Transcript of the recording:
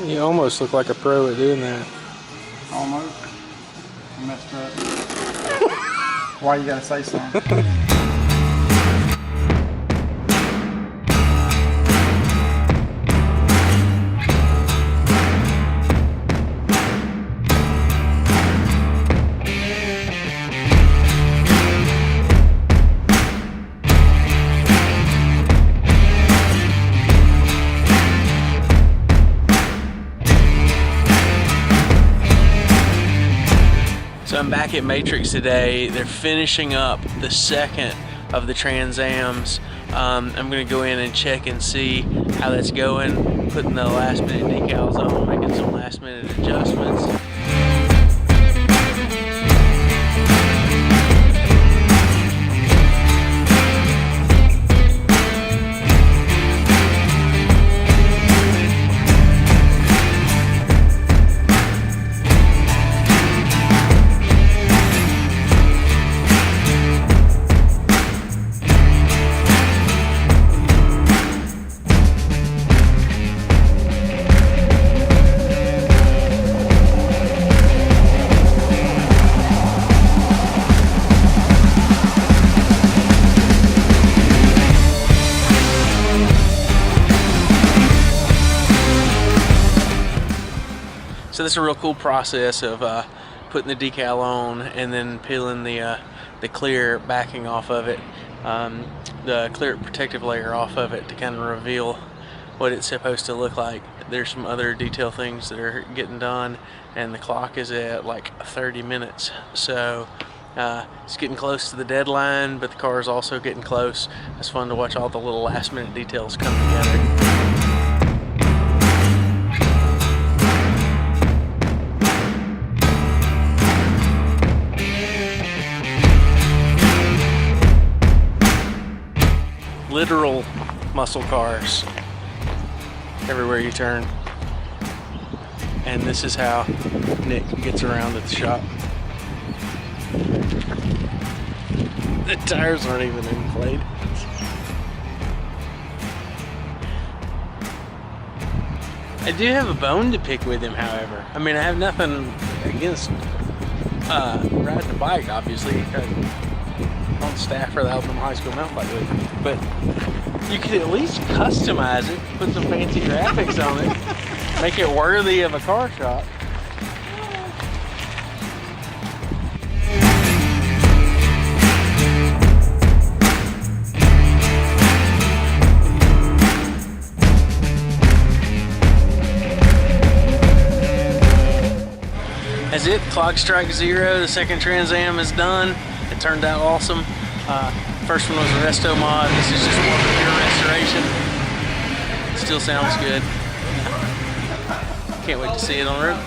You almost look like a pro at doing that. Almost. I messed up. Why you gotta say something? So I'm back at Matrix today. They're finishing up the second of the Trans Ams. I'm gonna go in and check and see how that's going, putting the last minute decals on, making some last minute adjustments. So this is a real cool process of putting the decal on and then peeling the clear backing off of it, the clear protective layer off of it to kind of reveal what it's supposed to look like. There's some other detail things that are getting done, and the clock is at like 30 minutes. So it's getting close to the deadline, but the car is also getting close. It's fun to watch all the little last minute details come together. Literal muscle cars everywhere you turn, and this is how Nick gets around at the shop. The tires aren't even inflated. I do have a bone to pick with him, however. I mean, I have nothing against riding a bike, obviously. I'm on staff for the Alabama High School Mountain Bike League, but you could at least customize it, put some fancy graphics on it, make it worthy of a car shop. As it clock strike 0, the second Trans Am is done. It turned out awesome. First one was a resto-mod. This is just more of a pure restoration. Still sounds good. Can't wait to see it on the road.